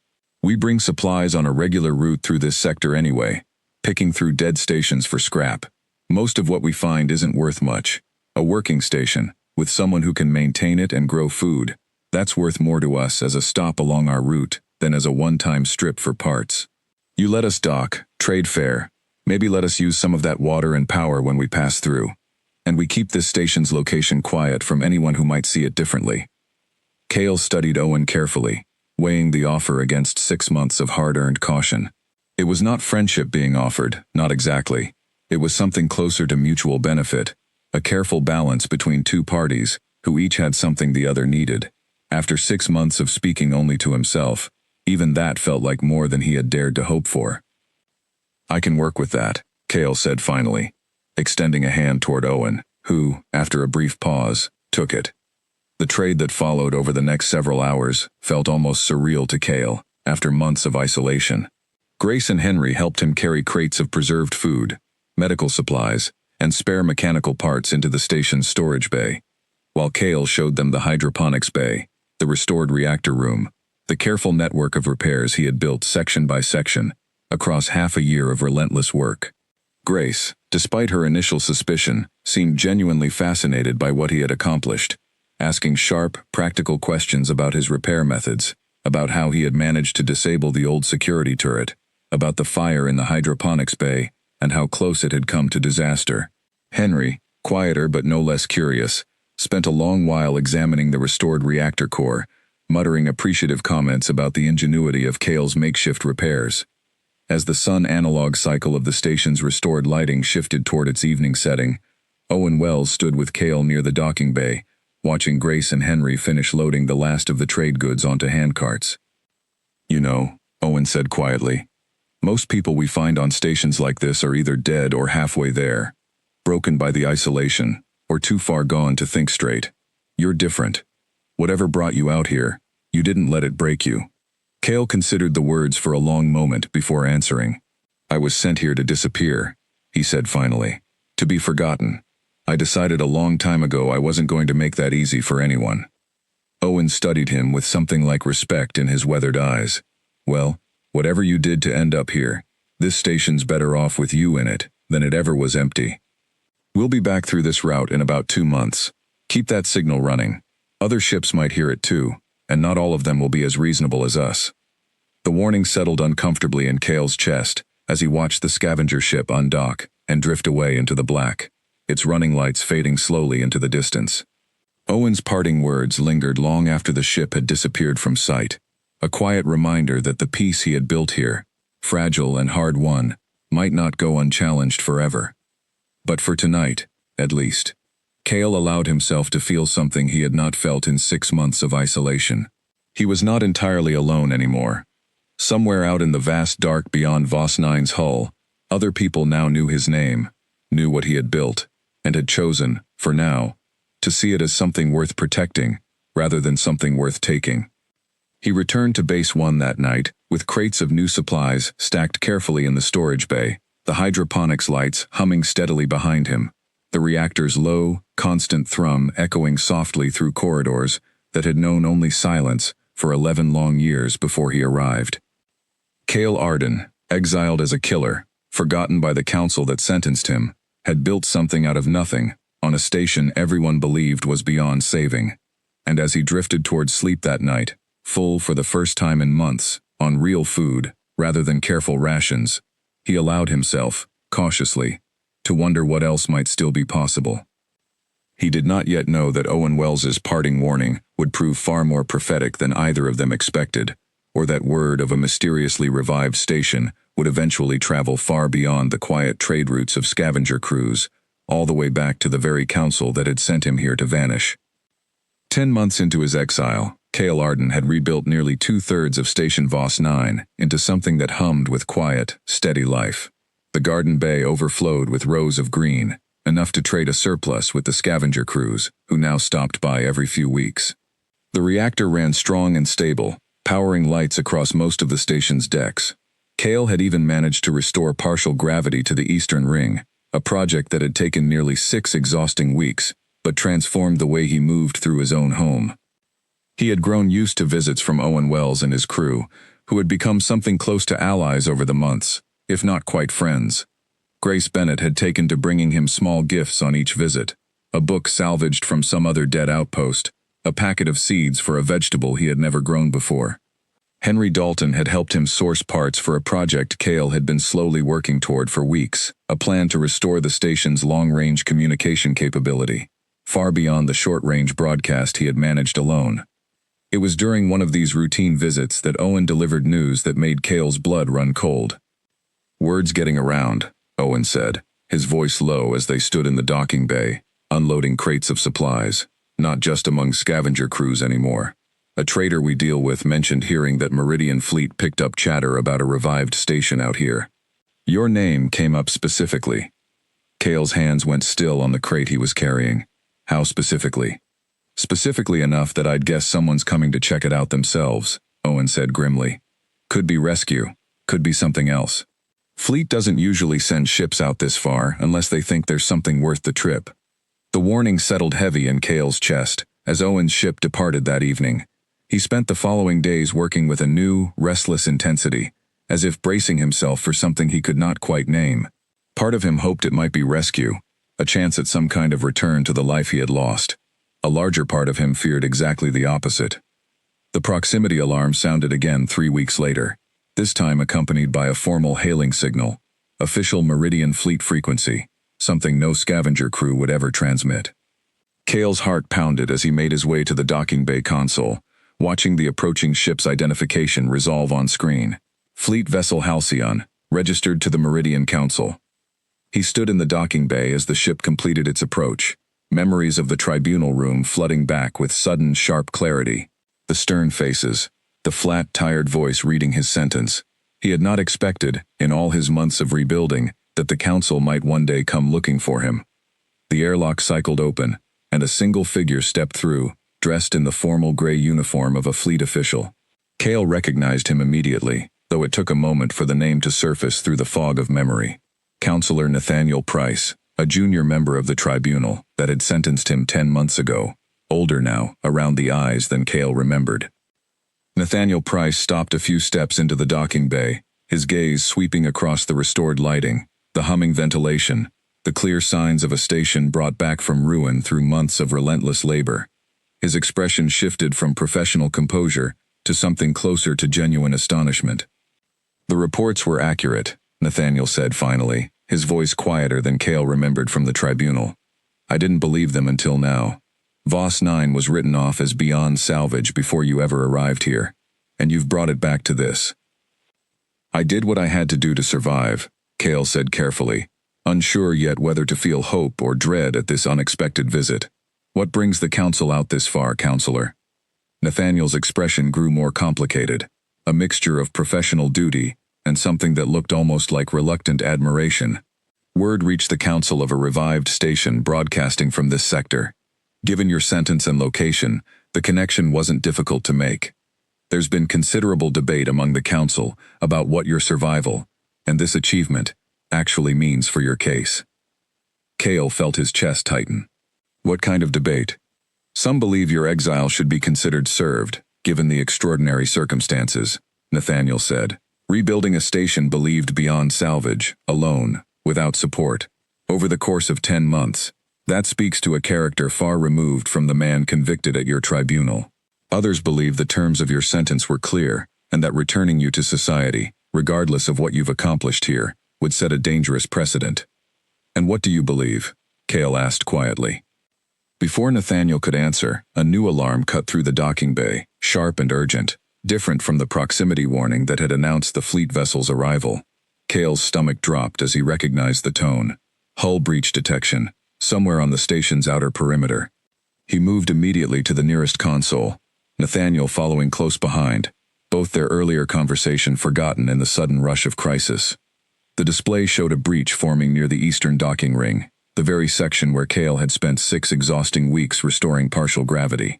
"We bring supplies on a regular route through this sector anyway, picking through dead stations for scrap. Most of what we find isn't worth much. A working station, with someone who can maintain it and grow food, that's worth more to us as a stop along our route than as a one-time strip for parts. You let us dock, trade fair, maybe let us use some of that water and power when we pass through. And we keep this station's location quiet from anyone who might see it differently." Cale studied Owen carefully, weighing the offer against 6 months of hard-earned caution. It was not friendship being offered, not exactly. It was something closer to mutual benefit, a careful balance between two parties who each had something the other needed. After 6 months of speaking only to himself, even that felt like more than he had dared to hope for. "I can work with that," Cale said finally, extending a hand toward Owen, who, after a brief pause, took it. The trade that followed over the next several hours felt almost surreal to Cale, after months of isolation. Grace and Henry helped him carry crates of preserved food, medical supplies, and spare mechanical parts into the station's storage bay, while Cale showed them the hydroponics bay, the restored reactor room, the careful network of repairs he had built section by section, across half a year of relentless work. Grace, despite her initial suspicion, seemed genuinely fascinated by what he had accomplished, asking sharp, practical questions about his repair methods, about how he had managed to disable the old security turret, about the fire in the hydroponics bay, and how close it had come to disaster. Henry, quieter but no less curious, spent a long while examining the restored reactor core, muttering appreciative comments about the ingenuity of Cale's makeshift repairs. As the sun analog cycle of the station's restored lighting shifted toward its evening setting, Owen Wells stood with Cale near the docking bay, watching Grace and Henry finish loading the last of the trade goods onto handcarts. "You know," Owen said quietly, "most people we find on stations like this are either dead or halfway there, broken by the isolation, or too far gone to think straight. You're different. Whatever brought you out here, you didn't let it break you." Cale considered the words for a long moment before answering. "I was sent here to disappear," he said finally, "to be forgotten. I decided a long time ago I wasn't going to make that easy for anyone." Owen studied him with something like respect in his weathered eyes. "Well, whatever you did to end up here, this station's better off with you in it than it ever was empty. We'll be back through this route in about 2 months. Keep that signal running. Other ships might hear it too, and not all of them will be as reasonable as us." The warning settled uncomfortably in Cale's chest, as he watched the scavenger ship undock and drift away into the black, its running lights fading slowly into the distance. Owen's parting words lingered long after the ship had disappeared from sight, a quiet reminder that the peace he had built here, fragile and hard-won, might not go unchallenged forever. But for tonight, at least, Cale allowed himself to feel something he had not felt in 6 months of isolation. He was not entirely alone anymore. Somewhere out in the vast dark beyond Vos 9's hull, other people now knew his name, knew what he had built, and had chosen, for now, to see it as something worth protecting, rather than something worth taking. He returned to Base 1 that night, with crates of new supplies stacked carefully in the storage bay, the hydroponics lights humming steadily behind him, the reactor's low, constant thrum echoing softly through corridors that had known only silence for 11 long years before he arrived. Cale Arden, exiled as a killer, forgotten by the council that sentenced him, had built something out of nothing, on a station everyone believed was beyond saving. And as he drifted towards sleep that night, full for the first time in months, on real food, rather than careful rations, he allowed himself, cautiously, to wonder what else might still be possible. He did not yet know that Owen Wells's parting warning would prove far more prophetic than either of them expected, or that word of a mysteriously revived station would eventually travel far beyond the quiet trade routes of scavenger crews, all the way back to the very council that had sent him here to vanish. 10 months into his exile, Cale Arden had rebuilt nearly 2/3 of Station Vos 9 into something that hummed with quiet, steady life. The garden bay overflowed with rows of green, enough to trade a surplus with the scavenger crews, who now stopped by every few weeks. The reactor ran strong and stable, powering lights across most of the station's decks. Cale had even managed to restore partial gravity to the eastern ring, a project that had taken nearly 6 exhausting weeks, but transformed the way he moved through his own home. He had grown used to visits from Owen Wells and his crew, who had become something close to allies over the months, if not quite friends. Grace Bennett had taken to bringing him small gifts on each visit, a book salvaged from some other dead outpost, a packet of seeds for a vegetable he had never grown before. Henry Dalton had helped him source parts for a project Cale had been slowly working toward for weeks, a plan to restore the station's long-range communication capability, far beyond the short-range broadcast he had managed alone. It was during one of these routine visits that Owen delivered news that made Cale's blood run cold. "Word's getting around," Owen said, his voice low as they stood in the docking bay, unloading crates of supplies, not just among scavenger crews anymore. "A trader we deal with mentioned hearing that Meridian Fleet picked up chatter about a revived station out here. Your name came up specifically." Cale's hands went still on the crate he was carrying. "How specifically?" "Specifically enough that I'd guess someone's coming to check it out themselves," Owen said grimly. "Could be rescue, could be something else. Fleet doesn't usually send ships out this far unless they think there's something worth the trip." The warning settled heavy in Cale's chest as Owen's ship departed that evening. He spent the following days working with a new, restless intensity, as if bracing himself for something he could not quite name. Part of him hoped it might be rescue, a chance at some kind of return to the life he had lost. A larger part of him feared exactly the opposite. The proximity alarm sounded again 3 weeks later, this time accompanied by a formal hailing signal, official Meridian Fleet frequency, something no scavenger crew would ever transmit. Cale's heart pounded as he made his way to the docking bay console, watching the approaching ship's identification resolve on screen. Fleet Vessel Halcyon, registered to the Meridian Council. He stood in the docking bay as the ship completed its approach, memories of the tribunal room flooding back with sudden, sharp clarity. The stern faces, the flat, tired voice reading his sentence. He had not expected, in all his months of rebuilding, that the council might one day come looking for him. The airlock cycled open, and a single figure stepped through, dressed in the formal gray uniform of a fleet official. Cale recognized him immediately, though it took a moment for the name to surface through the fog of memory. Counselor Nathaniel Price, a junior member of the tribunal that had sentenced him 10 months ago, older now, around the eyes than Cale remembered. Nathaniel Price stopped a few steps into the docking bay, his gaze sweeping across the restored lighting, the humming ventilation, the clear signs of a station brought back from ruin through months of relentless labor. His expression shifted from professional composure to something closer to genuine astonishment. The reports were accurate. Nathaniel said finally, his voice quieter than Cale remembered from the tribunal. I didn't believe them until now. Voss 9 was written off as beyond salvage before you ever arrived here, and you've brought it back to this. I did what I had to do to survive, Cale said carefully, unsure yet whether to feel hope or dread at this unexpected visit. What brings the council out this far, counselor? Nathaniel's expression grew more complicated, a mixture of professional duty and something that looked almost like reluctant admiration. Word reached the council of a revived station broadcasting from this sector. Given your sentence and location, the connection wasn't difficult to make. There's been considerable debate among the council about what your survival, and this achievement, actually means for your case. Cale felt his chest tighten. What kind of debate? Some believe your exile should be considered served, given the extraordinary circumstances, Nathaniel said. Rebuilding a station believed beyond salvage, alone, without support, over the course of 10 months. That speaks to a character far removed from the man convicted at your tribunal. Others believe the terms of your sentence were clear, and that returning you to society, regardless of what you've accomplished here, would set a dangerous precedent. And what do you believe? Cale asked quietly. Before Nathaniel could answer, a new alarm cut through the docking bay, sharp and urgent, different from the proximity warning that had announced the fleet vessel's arrival. Cale's stomach dropped as he recognized the tone. Hull breach detection, somewhere on the station's outer perimeter. He moved immediately to the nearest console, Nathaniel following close behind, both their earlier conversation forgotten in the sudden rush of crisis. The display showed a breach forming near the eastern docking ring, the very section where Cale had spent 6 exhausting weeks restoring partial gravity.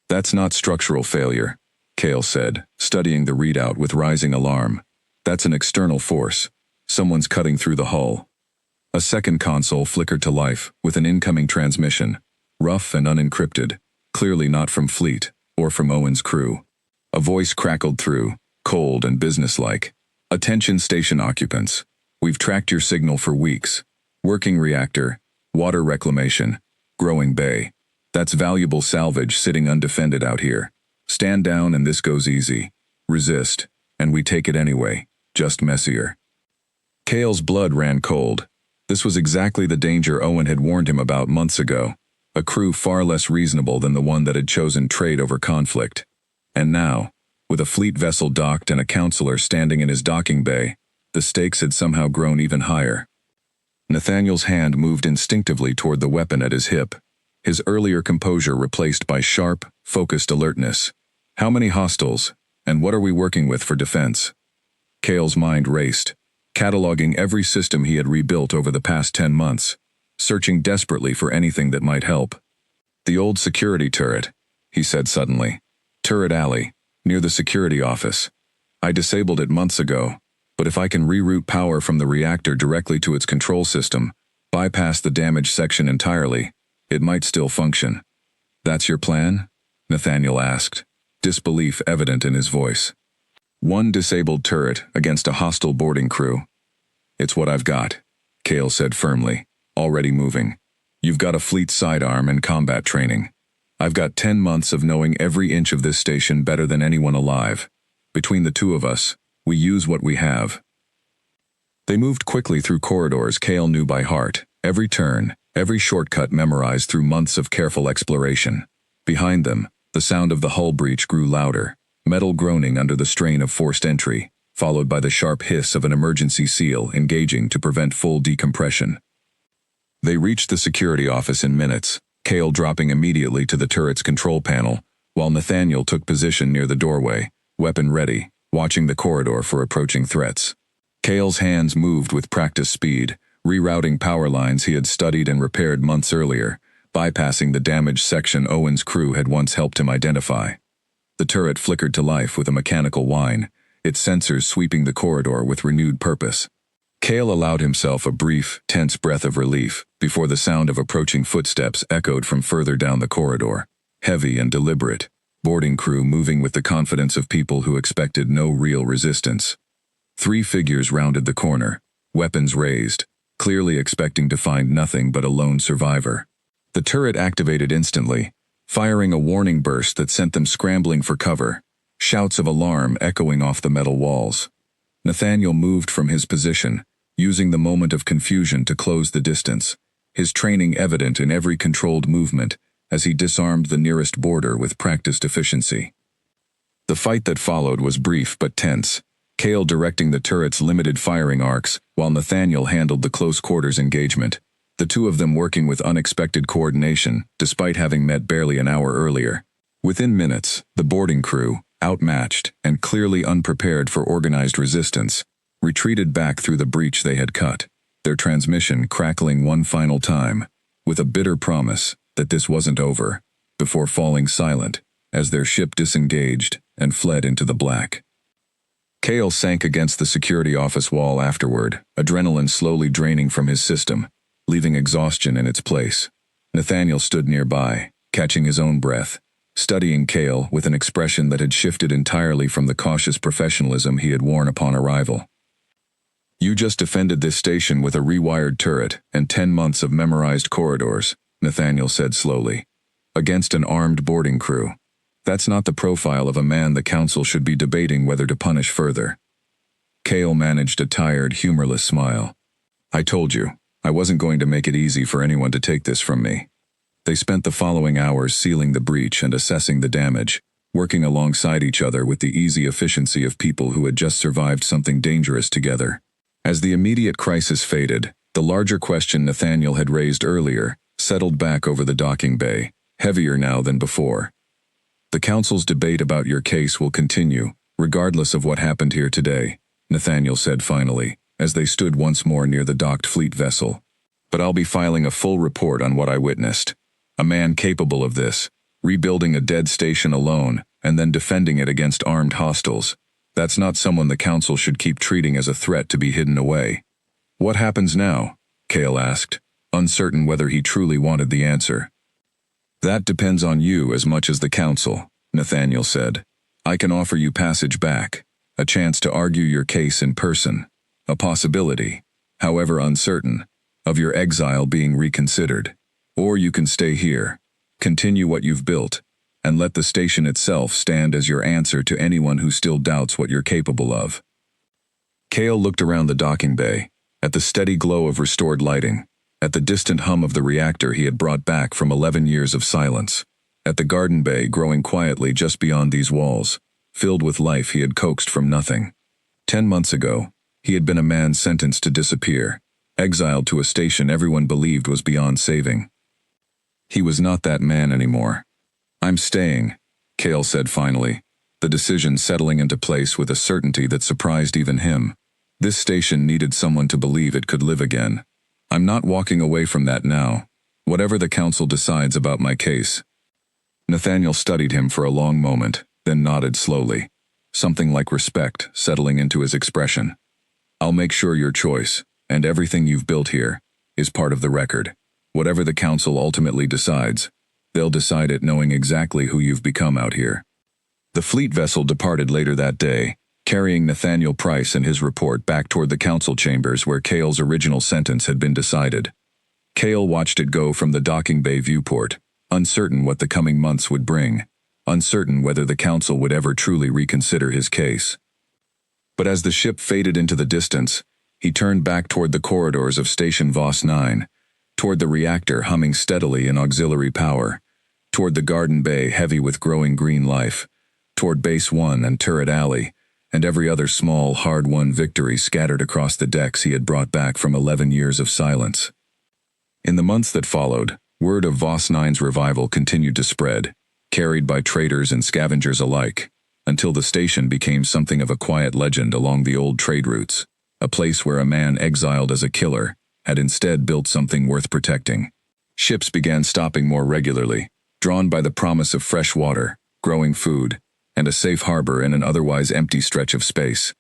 That's not structural failure, Cale said, studying the readout with rising alarm. That's an external force. Someone's cutting through the hull. A second console flickered to life with an incoming transmission, rough and unencrypted, clearly not from Fleet or from Owen's crew. A voice crackled through, cold and businesslike. Attention station occupants. We've tracked your signal for weeks. Working reactor, water reclamation, growing bay. That's valuable salvage sitting undefended out here. Stand down and this goes easy. Resist, and we take it anyway, just messier. Cale's blood ran cold. This was exactly the danger Owen had warned him about months ago, a crew far less reasonable than the one that had chosen trade over conflict. And now, with a fleet vessel docked and a counselor standing in his docking bay, the stakes had somehow grown even higher. Nathaniel's hand moved instinctively toward the weapon at his hip, his earlier composure replaced by sharp, focused alertness. How many hostiles, and what are we working with for defense? Cale's mind raced, cataloging every system he had rebuilt over the past 10 months, searching desperately for anything that might help. The old security turret, he said suddenly. Turret alley, near the security office. I disabled it months ago, but if I can reroute power from the reactor directly to its control system, bypass the damaged section entirely, it might still function. That's your plan? Nathaniel asked, disbelief evident in his voice. One disabled turret against a hostile boarding crew. It's what I've got, Cale said firmly, already moving. You've got a fleet sidearm and combat training. I've got 10 months of knowing every inch of this station better than anyone alive. Between the two of us, we use what we have. They moved quickly through corridors Cale knew by heart, every turn, every shortcut memorized through months of careful exploration. Behind them, the sound of the hull breach grew louder, metal groaning under the strain of forced entry, followed by the sharp hiss of an emergency seal engaging to prevent full decompression. They reached the security office in minutes, Cale dropping immediately to the turret's control panel, while Nathaniel took position near the doorway, weapon ready, watching the corridor for approaching threats. Cale's hands moved with practiced speed, rerouting power lines he had studied and repaired months earlier, bypassing the damaged section Owen's crew had once helped him identify. The turret flickered to life with a mechanical whine, its sensors sweeping the corridor with renewed purpose. Cale allowed himself a brief, tense breath of relief before the sound of approaching footsteps echoed from further down the corridor, heavy and deliberate, boarding crew moving with the confidence of people who expected no real resistance. 3 figures rounded the corner, weapons raised, clearly expecting to find nothing but a lone survivor. The turret activated instantly, firing a warning burst that sent them scrambling for cover, shouts of alarm echoing off the metal walls. Nathaniel moved from his position, using the moment of confusion to close the distance, his training evident in every controlled movement as he disarmed the nearest boarder with practiced efficiency. The fight that followed was brief but tense, Kale directing the turret's limited firing arcs while Nathaniel handled the close-quarters engagement, the two of them working with unexpected coordination despite having met barely an hour earlier. Within minutes, the boarding crew, outmatched and clearly unprepared for organized resistance, retreated back through the breach they had cut, their transmission crackling one final time, with a bitter promise that this wasn't over, before falling silent as their ship disengaged and fled into the black. Kale sank against the security office wall afterward, adrenaline slowly draining from his system, leaving exhaustion in its place. Nathaniel stood nearby, catching his own breath, studying Kale with an expression that had shifted entirely from the cautious professionalism he had worn upon arrival. "You just defended this station with a rewired turret and 10 months of memorized corridors," Nathaniel said slowly, "against an armed boarding crew. That's not the profile of a man the council should be debating whether to punish further." Kale managed a tired, humorless smile. "I told you, I wasn't going to make it easy for anyone to take this from me." They spent the following hours sealing the breach and assessing the damage, working alongside each other with the easy efficiency of people who had just survived something dangerous together. As the immediate crisis faded, the larger question Nathaniel had raised earlier settled back over the docking bay, heavier now than before. "The council's debate about your case will continue, regardless of what happened here today," Nathaniel said finally, as they stood once more near the docked fleet vessel. "But I'll be filing a full report on what I witnessed. A man capable of this, rebuilding a dead station alone, and then defending it against armed hostiles. That's not someone the council should keep treating as a threat to be hidden away." "What happens now?" Kale asked, uncertain whether he truly wanted the answer. "That depends on you as much as the council," Nathaniel said. "I can offer you passage back, a chance to argue your case in person, a possibility, however uncertain, of your exile being reconsidered. Or you can stay here, continue what you've built, and let the station itself stand as your answer to anyone who still doubts what you're capable of." Kale looked around the docking bay, at the steady glow of restored lighting, at the distant hum of the reactor he had brought back from 11 years of silence, at the garden bay growing quietly just beyond these walls, filled with life he had coaxed from nothing. 10 months ago, he had been a man sentenced to disappear, exiled to a station everyone believed was beyond saving. He was not that man anymore. "I'm staying," Kale said finally, the decision settling into place with a certainty that surprised even him. This station needed someone to believe it could live again. "I'm not walking away from that now, whatever the council decides about my case." Nathaniel studied him for a long moment, then nodded slowly, something like respect settling into his expression. "I'll make sure your choice, and everything you've built here, is part of the record. Whatever the council ultimately decides, they'll decide it knowing exactly who you've become out here." The fleet vessel departed later that day, carrying Nathaniel Price and his report back toward the council chambers where Kale's original sentence had been decided. Kale watched it go from the docking bay viewport, uncertain what the coming months would bring, uncertain whether the council would ever truly reconsider his case. But as the ship faded into the distance, he turned back toward the corridors of Station Voss 9, toward the reactor humming steadily in auxiliary power, toward the garden bay heavy with growing green life, toward Base 1 and Turret Alley, and every other small, hard-won victory scattered across the decks he had brought back from 11 years of silence. In the months that followed, word of Voss 9's revival continued to spread, carried by traders and scavengers alike, until the station became something of a quiet legend along the old trade routes, a place where a man exiled as a killer had instead built something worth protecting. Ships began stopping more regularly, drawn by the promise of fresh water, growing food, and a safe harbor in an otherwise empty stretch of space.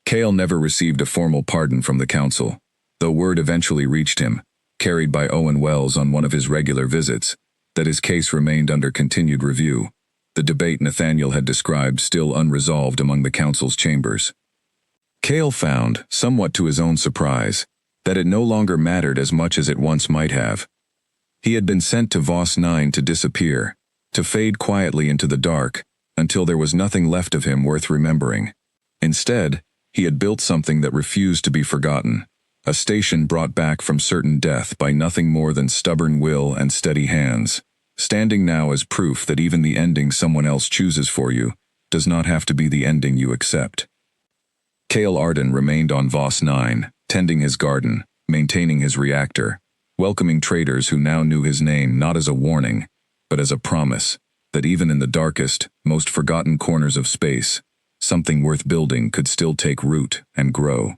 Kale never received a formal pardon from the council, though word eventually reached him, carried by Owen Wells on one of his regular visits, that his case remained under continued review, the debate Nathaniel had described still unresolved among the council's chambers. Kale found, somewhat to his own surprise, that it no longer mattered as much as it once might have. He had been sent to Voss 9 to disappear, to fade quietly into the dark, until there was nothing left of him worth remembering. Instead, He had built something that refused to be forgotten, a station brought back from certain death by nothing more than stubborn will and steady hands, standing now as proof that even the ending someone else chooses for you does not have to be the ending you accept. Cale Arden remained on Voss 9, tending his garden, maintaining his reactor, welcoming traders who now knew his name not as a warning, but as a promise that even in the darkest, most forgotten corners of space, something worth building could still take root and grow.